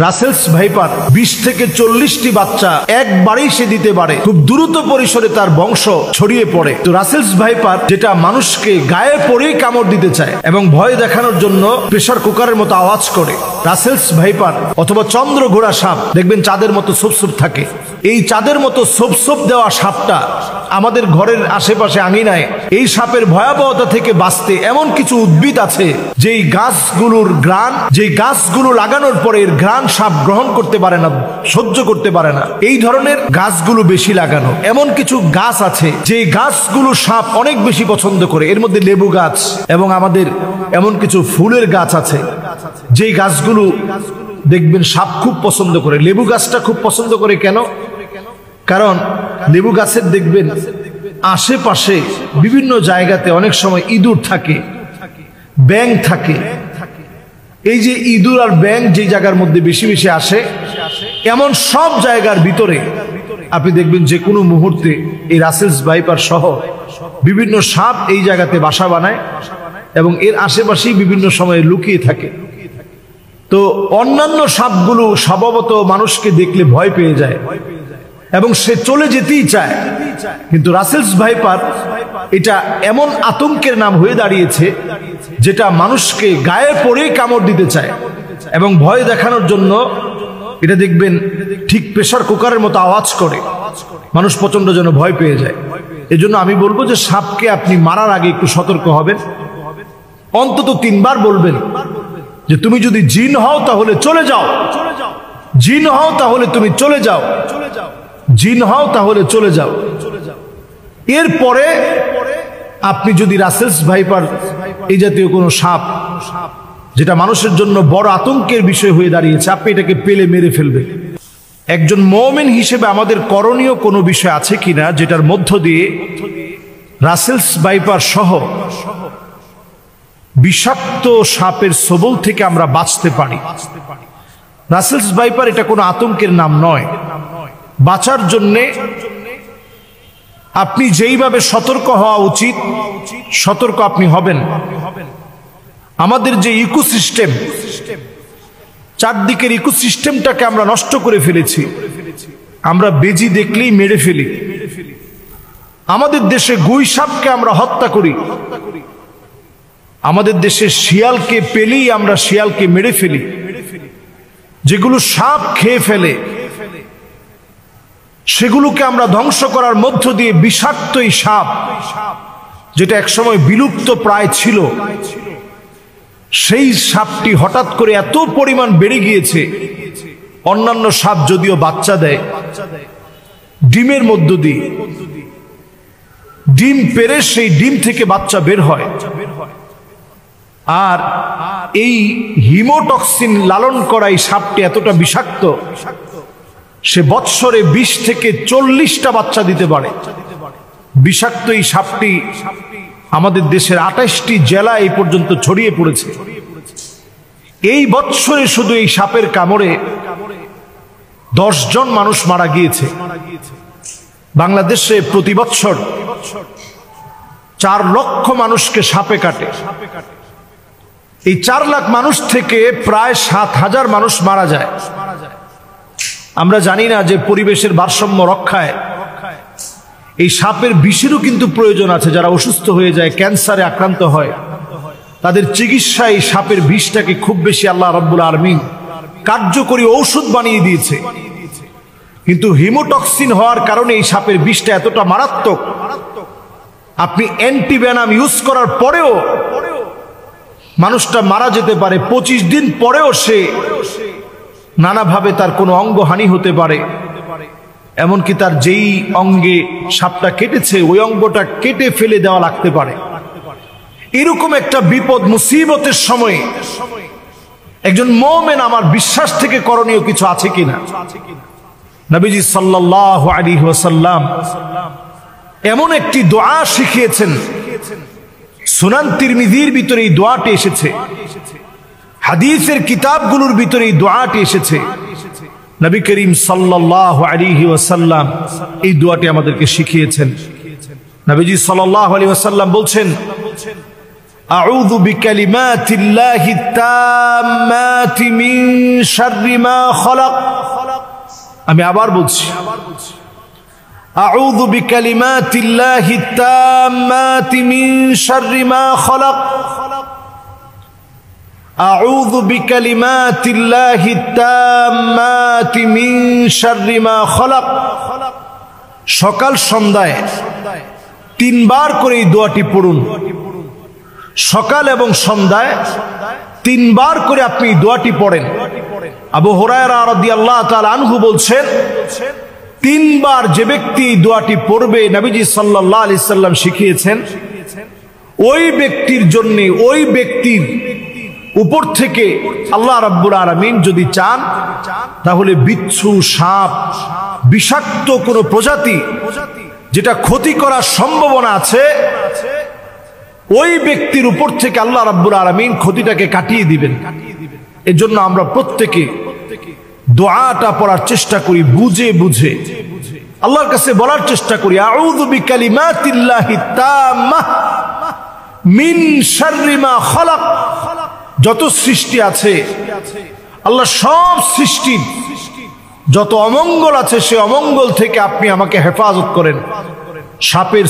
Russell's viper 20 থেকে 40টি বাচ্চা একবারেই সে দিতে পারে, খুব দ্রুত পরিসরে তার বংশ ছড়িয়ে পড়ে। তো রাসেলস ভাইপার যেটা মানুষকে গায়ে পড়েই কামড় দিতে চায় এবং ভয় দেখানোর জন্য প্রেসার কুকারের মতো আওয়াজ করে। রাসেলস ভাইপার অথবা চন্দ্র ঘোড়া সাপ দেখবেন চাঁদের মতো সোপ থাকে। এই চাঁদের মতো সোপ দেওয়া সাপটা আমাদের ঘরের আশেপাশে আঙিনায়, এই সাপের ভয়াবহতা থেকে বাঁচতে এমন কিছু উদ্ভিদ আছে যেই গাছগুলোর ঘ্রাণ, যেই গাছগুলো লাগানোর পরে এর ঘ্রাণ সাপ গ্রহণ করতে পারে না, সহ্য করতে পারে না। এই ধরনের গাছগুলো বেশি লাগানো। এমন কিছু গাছ আছে যে গাছগুলো সাপ অনেক বেশি পছন্দ করে। এর মধ্যে লেবু গাছ এবং আমাদের এমন কিছু ফুলের গাছ আছে যেই গাছগুলো দেখবেন সাপ খুব পছন্দ করে। লেবু গাছটা খুব পছন্দ করে কেন? কারণ লেবু গাছের দেখবেন আশেপাশে বিভিন্ন জায়গাতে অনেক সময় ইঁদুর থাকে, ব্যাঙ থাকে। এই যে ইঁদুর আর ব্যাঙ যে জায়গার মধ্যে বেশি বেশি আসে, এমন সব জায়গার ভিতরে আপনি দেখবেন যে কোনো মুহূর্তে এই রাসেলস ভাইপার সহ বিভিন্ন সাপ এই জায়গাতে বাসা বানায় এবং এর আশেপাশেই বিভিন্ন সময়ে লুকিয়ে থাকে। তো অন্যান্য সাপগুলো স্বভাবত মানুষকে দেখলে ভয় পেয়ে যায় এবং সে চলে যেতেই চায়, কিন্তু রাসেলস ভাইপার এটা এমন আতঙ্কের নাম হয়ে দাঁড়িয়েছে যেটা মানুষকে গায়ে পড়েই কামড় দিতে চায় এবং ভয় দেখানোর জন্য এটা দেখবেন ঠিক প্রেসার কুকারের মতো আওয়াজ করে, মানুষ প্রচন্ড যেন ভয় পেয়ে যায়। এজন্য আমি বলবো যে সাপকে আপনি মারার আগে একটু সতর্ক হবেন। অন্তত 3 বার বলবেন যে তুমি যদি জিন হও তাহলে চলে যাও, জিন হও তাহলে তুমি চলে যাও, জিন হও তাহলে চলে যাও। এরপরে আপনি যদি রাসেলস ভাইপার এই জাতীয় কোনো সাপ যেটা মানুষের জন্য বড় আতঙ্কের বিষয় হয়ে দাঁড়িয়েছে, আপনি এটাকে পেলে মেরে ফেলবেন। একজন মুমিন হিসেবে আমাদের করণীয় কোনো বিষয় আছে কিনা যেটার মধ্য দিয়ে রাসেলস ভাইপার সহ বিষাক্ত সাপের ছোবল থেকে আমরা বাঁচতে পারি। রাসেলস ভাইপার এটা কোনো আতঙ্কের নাম নয়। বাঁচার জন্যে আপনি যেইভাবে সতর্ক হওয়া উচিত সতর্ক আপনি হবেন। আমাদের যে ইকোসিস্টেম, চারদিকের ইকোসিস্টেমটাকে আমরা নষ্ট করে ফেলেছি। আমরা বেজি দেখলেই মেরে ফেলি। আমাদের দেশে গুই সাপকে আমরা হত্যা করি। আমাদের দেশে শিয়ালকে পেলেই আমরা শিয়ালকে মেরে ফেলি। যেগুলো সাপ খেয়ে ফেলে সেগুলোকে আমরা ধ্বংস করার মধ্য দিয়ে বিষাক্ত এই সাপ, যেটা একসময় বিলুপ্ত প্রায় ছিল, সেই সাপটি হঠাৎ করে এত পরিমাণ বেড়ে গিয়েছে। অন্যান্য সাপ যদিও বাচ্চা দেয় ডিমের মধ্য দিয়ে, ডিম পেড়ে সেই ডিম থেকে বাচ্চা বের হয়। আর এই হিমোটক্সিন লালন করা এই সাপটি এতটা বিষাক্ত, সে বৎসরে 20 থেকে 40টা বাচ্চা দিতে পারে। বিষাক্ত এই সাপটি আমাদের দেশের 28টি জেলা এই পর্যন্ত ছড়িয়ে পড়েছে। এই বৎসরে শুধু এই সাপের কামড়ে 10 জন মানুষ মারা গিয়েছে। বাংলাদেশে প্রতি বছর 4 লক্ষ মানুষকে সাপে কাটে। এই 4 লাখ মানুষ থেকে প্রায় 7,000 মানুষ মারা যায়। আমরা জানি না যে পরিবেশের ভারসাম্য রক্ষায় এই সাপের বিষেরও কিন্তু প্রয়োজন আছে। যারা অসুস্থ হয়ে যায়, ক্যান্সারে আক্রান্ত হয়, তাদের চিকিৎসায় এই সাপের বিষটাকে খুব বেশি আল্লাহ রাব্বুল আলামিন কার্যকরী ঔষধ বানিয়ে দিয়েছে। কিন্তু হিমোটক্সিন হওয়ার কারণে এই সাপের বিষটা এতটা মারাত্মক, আপনি অ্যান্টিভেনাম ইউজ করার পরেও মানুষটা মারা যেতে পারে। 25 দিন পরেও সে নানাভাবে তার কোনো অঙ্গহানি হতে পারে। এমনকি তার যেই অঙ্গে সাপটা কেটেছে ওই অঙ্গটা কেটে ফেলে দেওয়া লাগতে পারে। এরকম একটা বিপদ মুসিবতের সময়ে একজন মুমিন আমার বিশ্বাস থেকে করণীয় কিছু আছে কিনা? নবীজি সাল্লাল্লাহু আলাইহি ওয়াসাল্লাম এমন একটি দোয়া শিখিয়েছেন, সুনান তিরমিজির ভিতরে এই দোয়াটি এসেছে, হাদিসের কিতাবগুলোর ভিতরে এই দোয়াটি এসেছে। নবী করিম সাল্লাল্লাহু আলাইহি ওয়াসাল্লাম এই দোয়াটি আমাদেরকে শিখিয়েছেন। নবীজি সাল্লাল্লাহু আলাইহি ওয়াসাল্লাম বলছেন, আউযু বিকালিমাতিল্লাহি তাম্মাতি মিন শাররি মা খালাক। আমি আবার বলছি, আউযু বিকালিমাতিল্লাহি তাম্মাতি মিন শাররি মা খালাক। আউযু বিকালিমাতিল্লাহি তাম্মাতি মিন শাররি মা খালাক। সকাল সন্ধ্যায় 3 বার করে এই দোয়াটি পড়ুন। সকাল এবং সন্ধ্যায় 3 বার করে আপনি দোয়াটি পড়েন। আবু হুরায়রা রাদিয়াল্লাহু তাআলা আনহু বলছেন, 3 বার যে ব্যক্তি দোয়াটি পড়বে, নবীজি সাল্লাল্লাহু আলাইহি সাল্লাম শিখিয়েছেন, ওই ব্যক্তির জন্য, ওই ব্যক্তির উপর থেকে আল্লাহ রাব্বুল আলামিন যদি চান, তাহলে বিচ্ছু, সাপ, বিষাক্ত কোনো প্রজাতি যেটা ক্ষতি করার সম্ভাবনা আছে, ওই ব্যক্তির উপর থেকে আল্লাহ রাব্বুল আলামিন ক্ষতিটাকে কাটিয়ে দিবেন। এজন্য আমরা প্রত্যেকে দোয়াটা পড়ার চেষ্টা করি, বুঝে বুঝে আল্লাহর কাছে বলার চেষ্টা করি, আউযু বিকালিমাতিল্লাহি তাম্মাহ মিন শাররি মা খালাক। যত সৃষ্টি আছে, আল্লাহ সব সৃষ্টির যত অমঙ্গল আছে, সে অমঙ্গল থেকে আপনি আমাকে হেফাজত করেন। সাপের